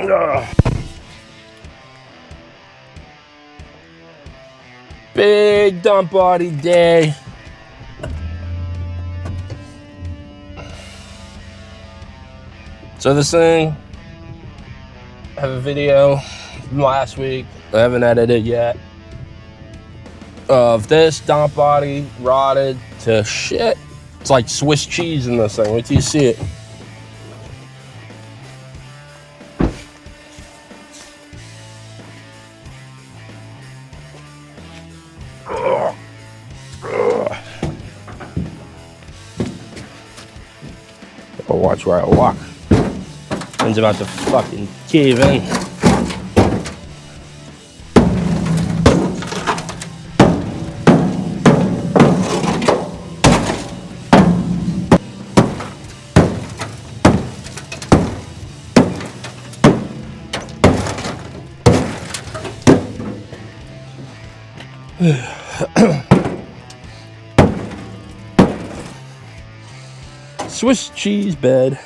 Ugh. Big dump body day. So this thing, I have a video from last week. I haven't edited yet. Of this dump body rotted to shit. It's like Swiss cheese in this thing. Wait till you see it. I'll watch where I walk. Thing's about to fucking cave in. Swiss cheese bed.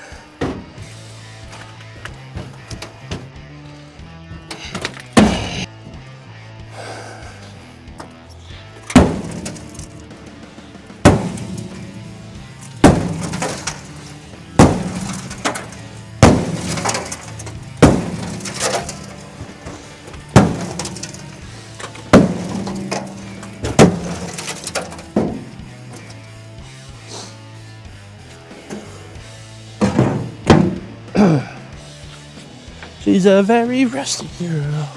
She's a very rusty girl.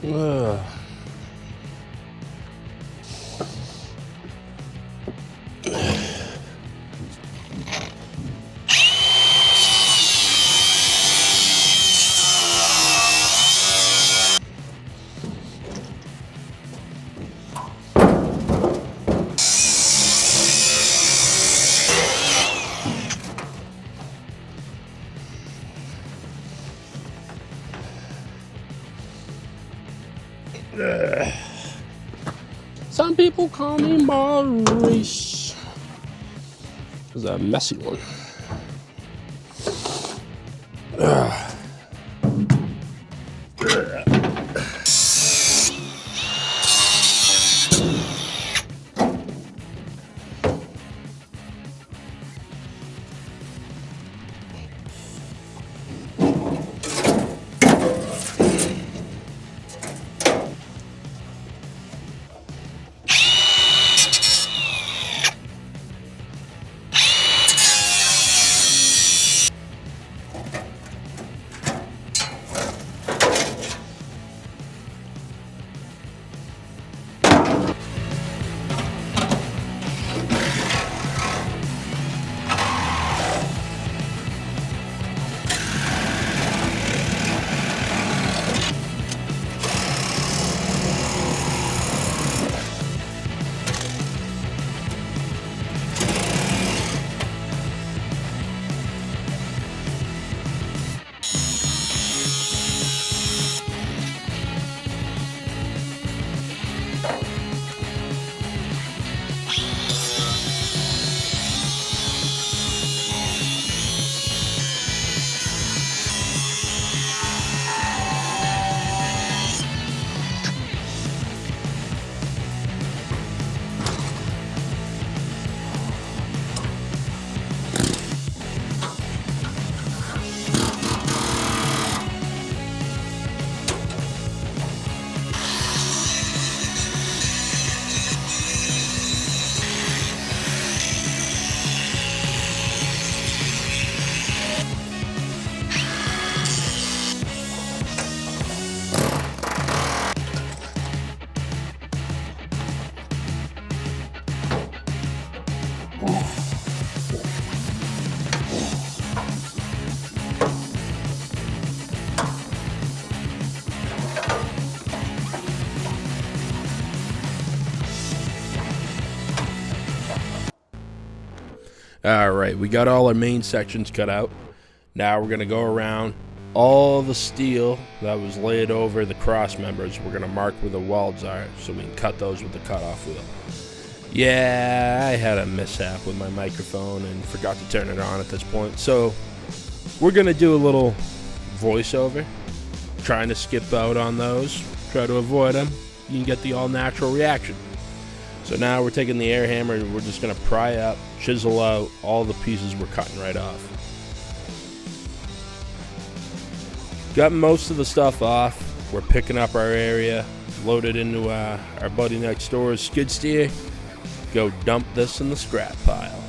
Ugh. Some people call me Maurice. This is a messy one. All right, we got all our main sections cut out. Now we're gonna go around all the steel that was laid over the cross members. We're gonna mark where the welds are so we can cut those with the cutoff wheel. Yeah, I had a mishap with my microphone and forgot to turn it on at this point. So we're gonna do a little voiceover, trying to skip out on those, try to avoid them. You can get the all natural reaction. So now we're taking the air hammer and we're just gonna pry up, chisel out all the pieces we're cutting right off. Got most of the stuff off. We're picking up our area, load it into our buddy next door's skid steer, go dump this in the scrap pile.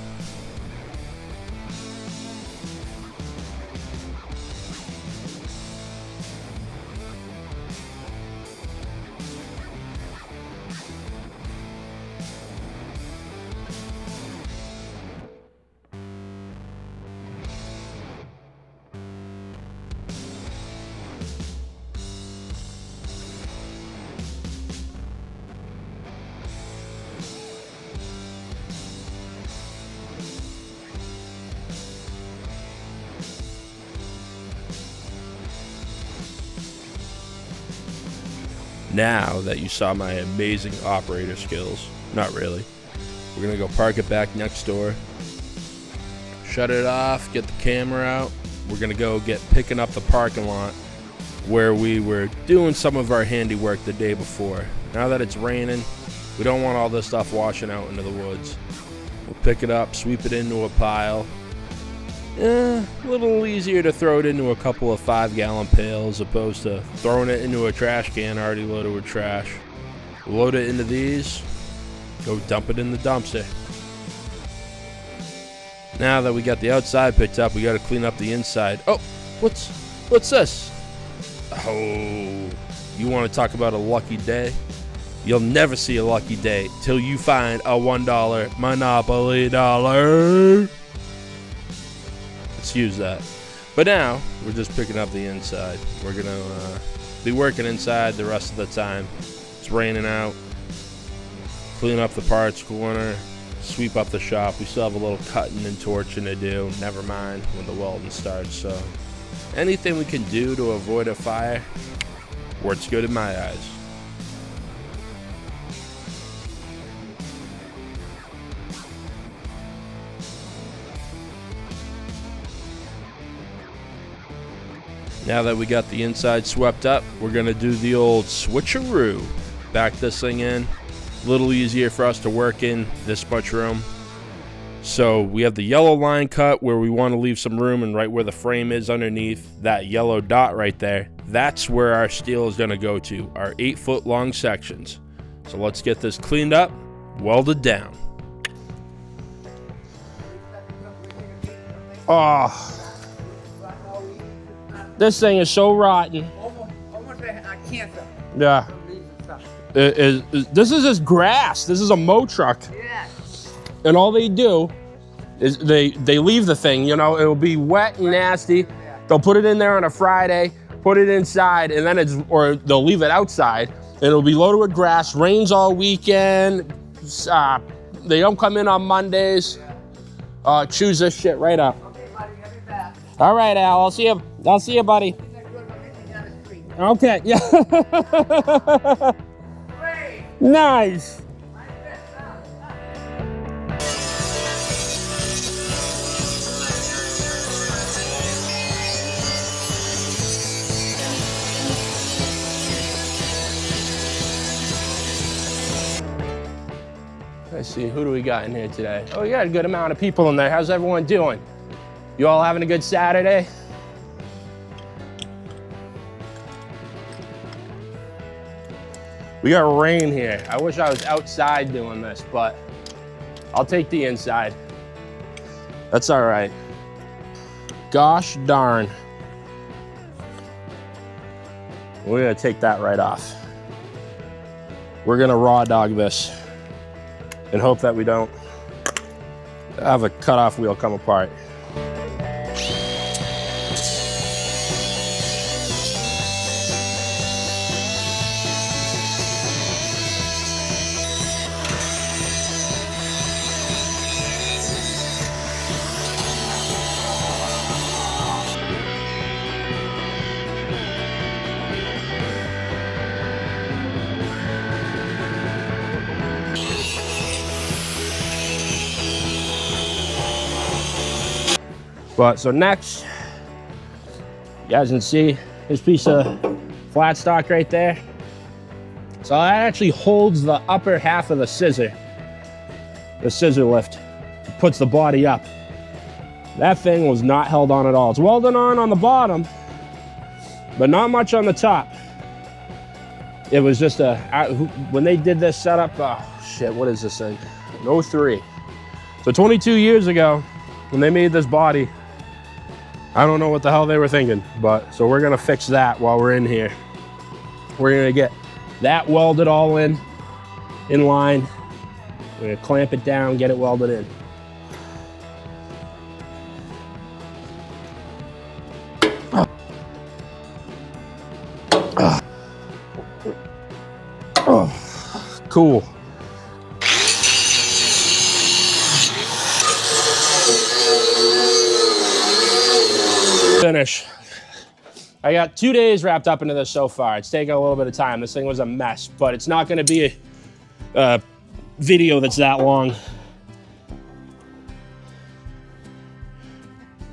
Now that you saw my amazing operator skills, not really, we're gonna go park it back next door, shut it off, get the camera out. We're gonna go get picking up the parking lot where we were doing some of our handiwork the day before. Now that it's raining, we don't want all this stuff washing out into the woods. We'll pick it up, sweep it into a pile. A little easier to throw it into a couple of 5-gallon pails opposed to throwing it into a trash can already loaded with trash. Load it into these, go dump it in the dumpster. Now that we got the outside picked up, we got to clean up the inside. Oh, what's this? Oh, you want to talk about a lucky day? You'll never see a lucky day till you find a $1 Monopoly dollar. Let's use that. But now we're just picking up the inside. We're gonna be working inside the rest of the time. It's raining out. Clean up the parts corner, sweep up the shop. We still have a little cutting and torching to do. Never mind when the welding starts. So anything we can do to avoid a fire works good in my eyes. Now that we got the inside swept up, we're gonna do the old switcheroo. Back this thing in. A little easier for us to work in this much room. So we have the yellow line cut where we want to leave some room, and right where the frame is underneath that yellow dot right there, that's where our steel is gonna go to, our 8-foot long sections. So let's get this cleaned up, welded down. Oh, this thing is so rotten. Almost a cancer. Yeah. This is just grass. This is a mow truck. Yeah. And all they do is they leave the thing, you know, it'll be wet and nasty. They'll put it in there on a Friday, put it inside, and then or they'll leave it outside. And it'll be loaded with grass, rains all weekend. They don't come in on Mondays. Choose this shit right up. Okay, buddy, I'll be back. All right, Al, I'll see you, buddy. Okay, yeah. Nice. Let's see, who do we got in here today? Oh, we got a good amount of people in there. How's everyone doing? You all having a good Saturday? We got rain here. I wish I was outside doing this, but I'll take the inside. That's all right. Gosh darn. We're gonna take that right off. We're gonna raw dog this and hope that we don't have a cutoff wheel come apart. But so next, you guys can see this piece of flat stock right there. So that actually holds the upper half of the scissor lift, puts the body up. That thing was not held on at all. It's welded on the bottom, but not much on the top. It was just when they did this setup, oh shit, what is this thing? An 03. So 22 years ago, when they made this body, I don't know what the hell they were thinking, but so we're gonna fix that while we're in here. We're gonna get that welded all in line. We're gonna clamp it down, get it welded in. Cool. Finish. I got 2 days wrapped up into this so far. It's taken a little bit of time. This thing was a mess, but it's not going to be a video that's that long.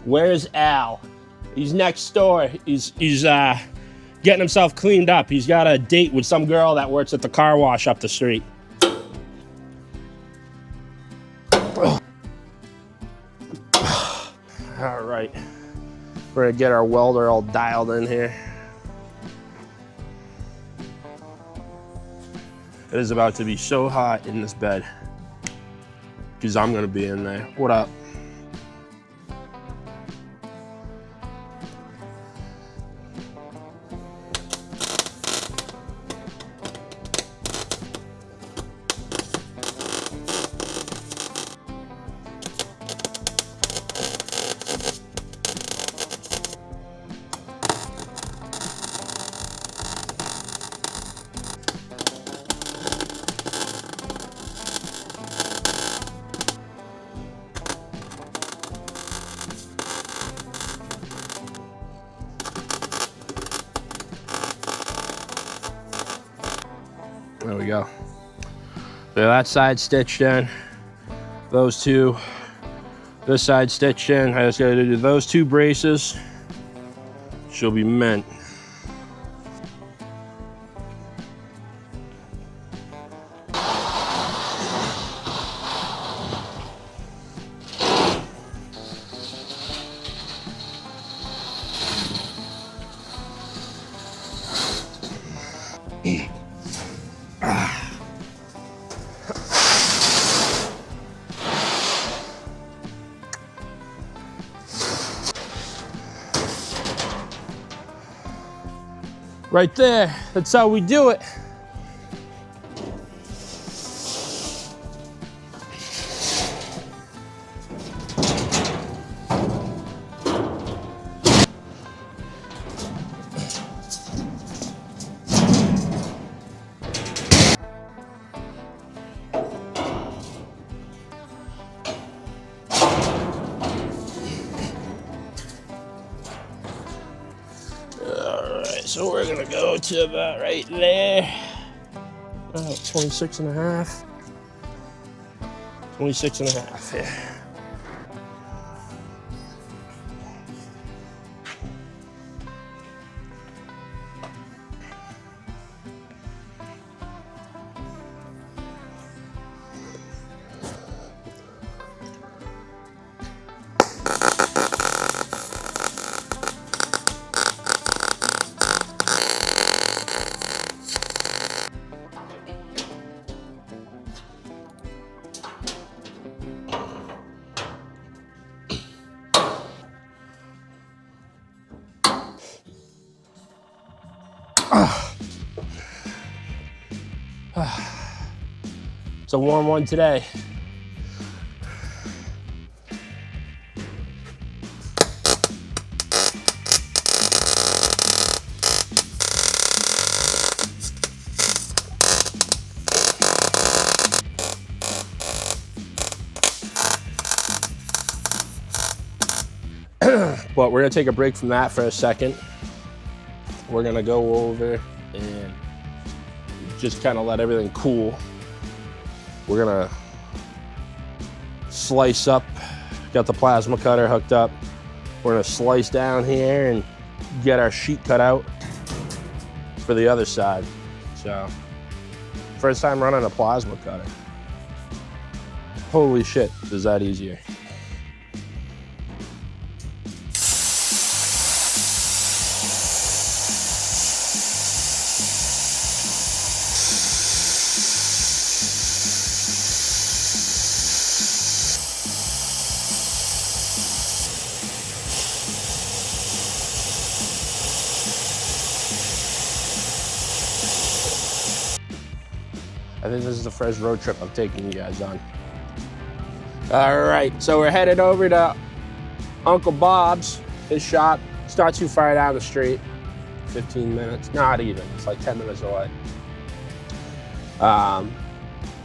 Where's Al? He's next door. He's getting himself cleaned up. He's got a date with some girl that works at the car wash up the street. All right, we're gonna get our welder all dialed in here. It is about to be so hot in this bed because I'm gonna be in there. What up? There we go. So that side stitched in, those two, this side stitched in. I just gotta do those two braces. She'll be mint. Right there, that's how we do it. So we're gonna go to about right there. 26 and a half. 26 and a half, yeah. It's a warm one today. But we're gonna take a break from that for a second. We're gonna go over and just kind of let everything cool. We're gonna slice up, got the plasma cutter hooked up. We're gonna slice down here and get our sheet cut out for the other side. So, first time running a plasma cutter. Holy shit, is that easier. I think this is the first road trip I'm taking you guys on. All right, so we're headed over to Uncle Bob's, his shop. It's not too far down the street, 15 minutes, not even, it's like 10 minutes away. I'm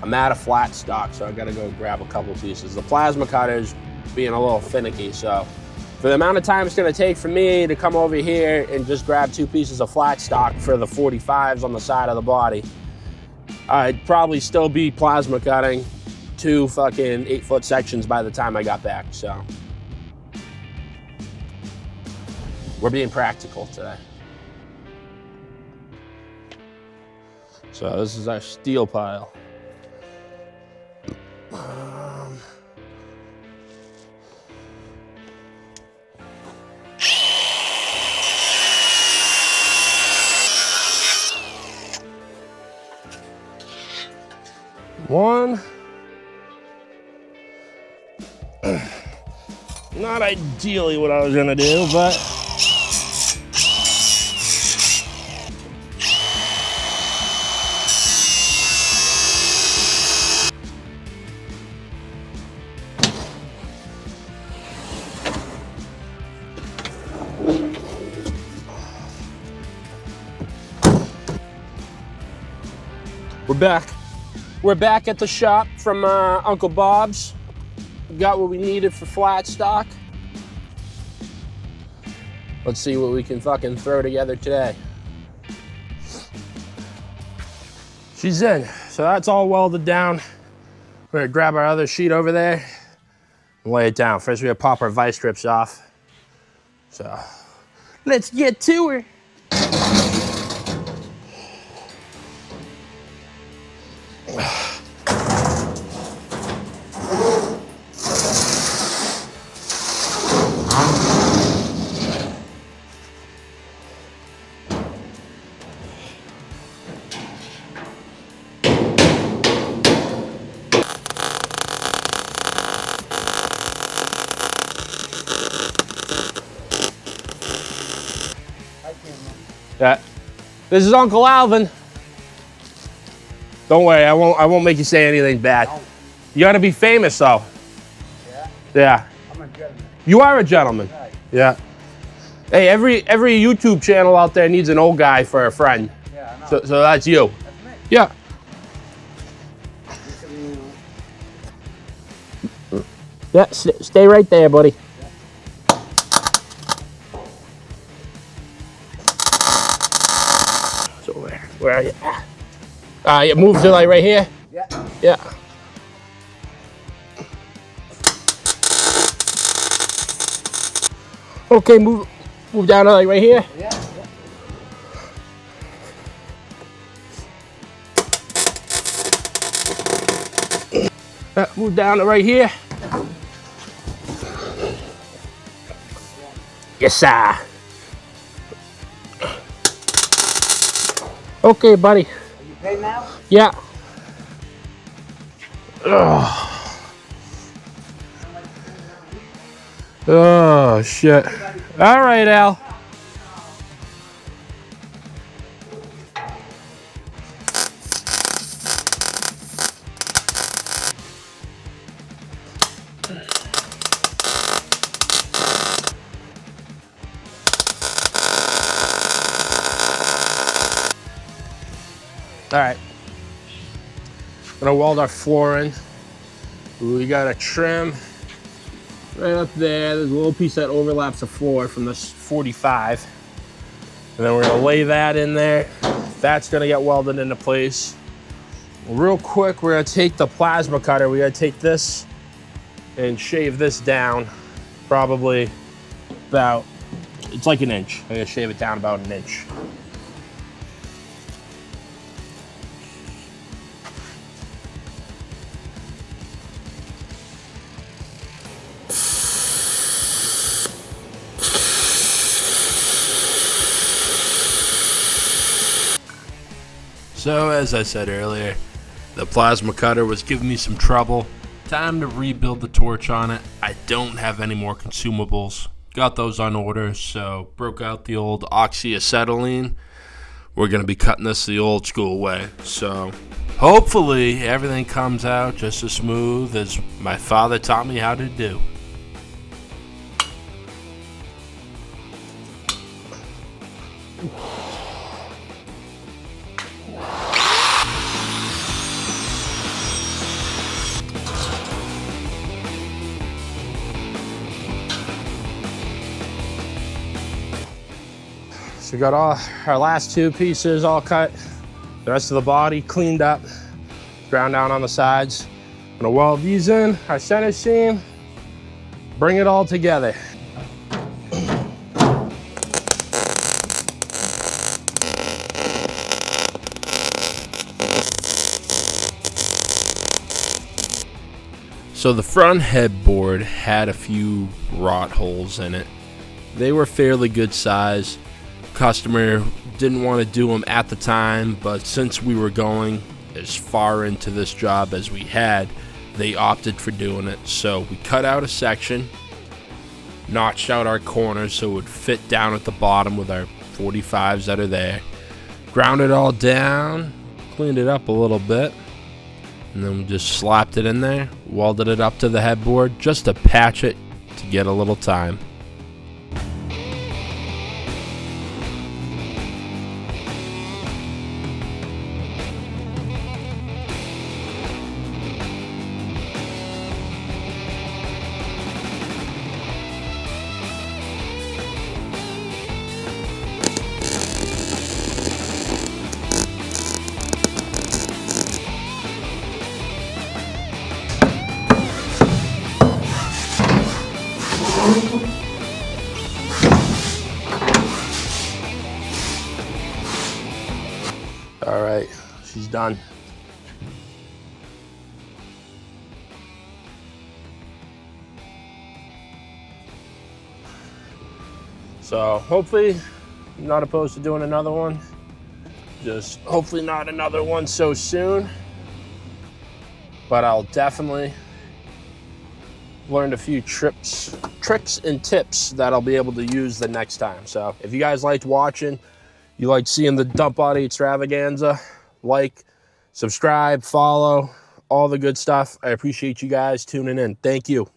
out of flat stock, so I gotta go grab a couple pieces. The plasma cutter's being a little finicky, so for the amount of time it's gonna take for me to come over here and just grab 2 pieces of flat stock for the 45s on the side of the body, I'd probably still be plasma cutting 2 fucking 8-foot sections by the time I got back, so. We're being practical today. So this is our steel pile. One. Not ideally what I was gonna do, but we're back. We're back at the shop from Uncle Bob's. We got what we needed for flat stock. Let's see what we can fucking throw together today. She's in, so that's all welded down. We're gonna grab our other sheet over there and lay it down. First we gotta pop our vice strips off. So, let's get to her. Yeah. This is Uncle Alvin. Don't worry, I won't make you say anything bad. No. You gotta be famous though. Yeah? Yeah. I'm a gentleman. You are a gentleman. Right. Yeah. Hey, every YouTube channel out there needs an old guy for a friend. Yeah, I know. So that's you. That's me. Yeah. Yeah, stay right there, buddy. So where are you? You move to like right here? Yeah. Yeah. Okay, move down to like right here. Yeah. Move down to right here. Yes, sir. Okay, buddy. Are you paid now? Yeah. Ugh. Oh, shit. All right, Al. All right, gonna weld our floor in. We got a trim right up there. There's a little piece that overlaps the floor from this 45. And then we're gonna lay that in there. That's gonna get welded into place. Real quick, we're gonna take the plasma cutter. We gotta take this and shave this down probably about, it's like an inch. I'm gonna shave it down about an inch. So, as I said earlier, the plasma cutter was giving me some trouble. Time to rebuild the torch on it. I don't have any more consumables. Got those on order, so broke out the old oxyacetylene. We're going to be cutting this the old school way. So, hopefully, everything comes out just as smooth as my father taught me how to do. So we got all our last two pieces all cut. The rest of the body cleaned up, ground down on the sides. I'm gonna weld these in, our center seam, bring it all together. So the front headboard had a few rot holes in it. They were fairly good size. Customer didn't want to do them at the time, but since we were going as far into this job as we had, they opted for doing it. So we cut out a section, notched out our corners so it would fit down at the bottom with our 45s that are there, ground it all down, cleaned it up a little bit, and then we just slapped it in there, welded it up to the headboard just to patch it to get a little time. All right, she's done. So hopefully I'm not opposed to doing another one. Just hopefully not another one so soon. But I'll definitely learned a few tricks and tips that I'll be able to use the next time. So if you guys liked watching, you liked seeing the dump body extravaganza, like, subscribe, follow, all the good stuff. I appreciate you guys tuning in. Thank you.